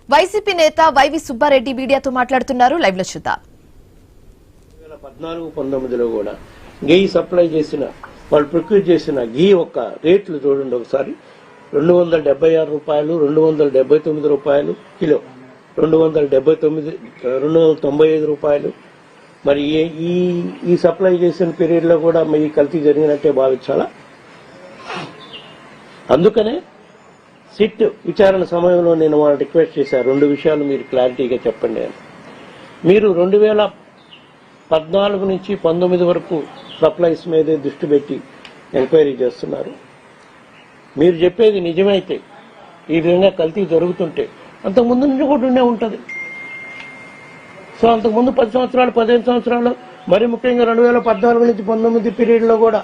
YCP నేత YV Subbareddy మీడియాతో మాట్లాడుతున్నారు. లైవ్ లో చూద్దాం. 2014-19లో కూడా ఘీ సప్లై చేసిన వాళ్ళు ప్రొక్యూర్ చేసిన ఘీ యొక్క రేట్లు చూడండి ఒకసారి. 276 రూపాయలు, 279 రూపాయలు కిలో, 295 రూపాయలు. మరి ఈ సప్లై చేసిన పీరియడ్ లో కూడా ఈ కల్తీ జరిగినట్టే భావించాలా? అందుకనే సిట్ విచారణ సమయంలో నేను వాళ్ళని రిక్వెస్ట్ చేశాను, 2 విషయాలు మీరు క్లారిటీగా చెప్పండి అని. మీరు 2014 నుంచి 19 వరకు సప్లైస్ మీదే దృష్టి పెట్టి ఎంక్వైరీ చేస్తున్నారు. మీరు చెప్పేది నిజమైతే, ఈ విధంగా కల్తీ జరుగుతుంటే అంతకుముందు నుంచి కూడా ఉండే ఉంటుంది. సో అంతకుముందు 10 సంవత్సరాలు 15 సంవత్సరాలు, మరి ముఖ్యంగా 2014 నుంచి 19 పీరియడ్లో కూడా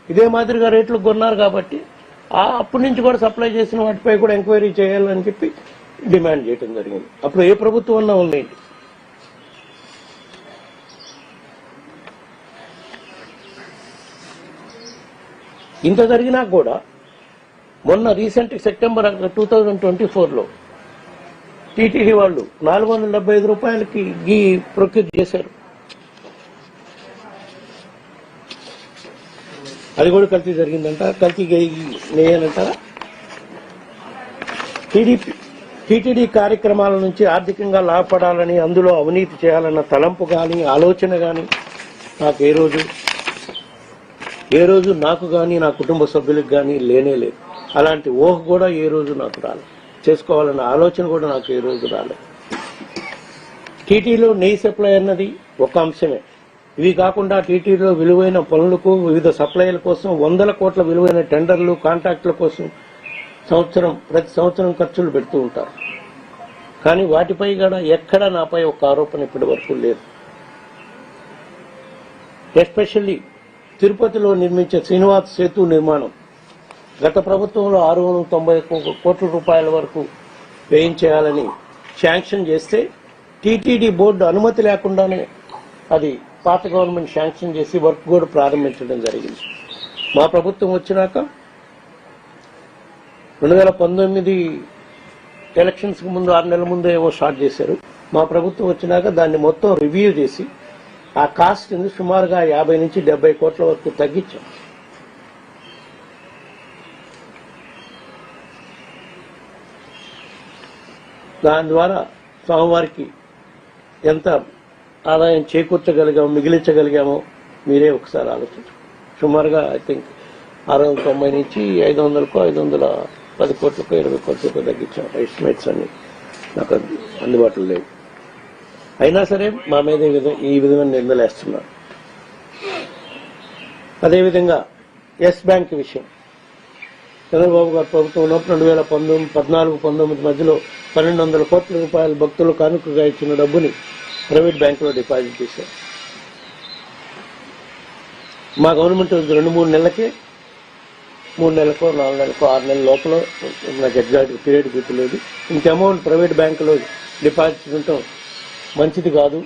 ఇదే మాదిరిగా రేట్లు కొన్నారు కాబట్టి అప్పటి నుంచి కూడా సప్లై చేసిన వాటిపై కూడా ఎంక్వైరీ చేయాలని చెప్పి డిమాండ్ చేయడం జరిగింది. అప్పుడు ఏ ప్రభుత్వం అన్నా ఉందండి. ఇంత జరిగినా కూడా మొన్న రీసెంట్ సెప్టెంబర్ 2024లో టీటీడీ వాళ్ళు 475 రూపాయలకి ఘీ ప్రొక్యూర్ చేశారు. అది కూడా కల్తీ జరిగిందంట. కల్తీ నేయనంటారా? టీటీడీ కార్యక్రమాల నుంచి ఆర్థికంగా లాభపడాలని, అందులో అవినీతి చేయాలన్న తలంపు కానీ ఆలోచన కానీ నాకు ఏ రోజు నాకు కానీ నా కుటుంబ సభ్యులకు కానీ లేనే లేదు. అలాంటి ఊహ కూడా ఏ రోజు నాకు రాలేదు. చేసుకోవాలన్న ఆలోచన కూడా నాకు ఏ రోజు రాలేదు. టీటీలో నెయ్యి సప్లై అన్నది ఒక అంశమే. ఇవి కాకుండా టీటీలో విలువైన పనులకు, వివిధ సప్లైల కోసం 100 కోట్ల విలువైన టెండర్లు, కాంట్రాక్టుల కోసం ప్రతి సంవత్సరం ఖర్చులు పెడుతూ ఉంటారు. కానీ వాటిపై కూడా ఎక్కడ నాపై ఒక ఆరోపణ ఇప్పటి వరకు లేదు. ఎస్పెషల్లీ తిరుపతిలో నిర్మించే శ్రీనివాస్ సేతు నిర్మాణం గత ప్రభుత్వంలో 690 కోట్ల రూపాయల వరకు వేయించేయాలని శాంక్షన్ చేస్తే టీటీడీ బోర్డు అనుమతి లేకుండానే అది పాత గవర్నమెంట్ శాంక్షన్ చేసి వర్క్ కూడా ప్రారంభించడం జరిగింది. మా ప్రభుత్వం వచ్చినాక 2019 ఎలక్షన్స్ కు ముందు 6 నెలల ముందు ఏవో స్టార్ట్ చేశారు. మా ప్రభుత్వం వచ్చినాక దాన్ని మొత్తం రివ్యూ చేసి ఆ కాస్ట్ సుమారుగా 50 నుంచి 70 కోట్ల వరకు తగ్గించాం. దాని ద్వారా స్వామివారికి ఎంత ఆదాయం చేకూర్చగలిగామో, మిగిలించగలిగామో మీరే ఒకసారి ఆలోచించండి. సుమారుగా ఐ థింక్ 690 నుంచి 510 కోట్లకు 20 కోట్లకు తగ్గించాం. ఎస్టిమేట్స్ అన్ని నాకు అందుబాటులో లేవు. అయినా సరే మా మీద ఈ విధమైన నిందలేస్తున్నారు. అదేవిధంగా ఎస్ బ్యాంక్ విషయం, చంద్రబాబు గారి ప్రభుత్వంలో 2014-19 మధ్యలో 1200 కోట్ల రూపాయల భక్తులు కానుకగా ఇచ్చిన డబ్బుని ప్రైవేట్ బ్యాంకులో డిపాజిట్ చేశారు. మా గవర్నమెంట్ 2-3 నెలలకే, 3 నెలలకో 4 నెలలకో 6 నెలల లోపల, నాకు ఎగ్జాక్ట్ పీరియడ్ గుర్తులేదు, ఇంత అమౌంట్ ప్రైవేట్ బ్యాంకులో డిపాజిట్ చేయడం మంచిది కాదు.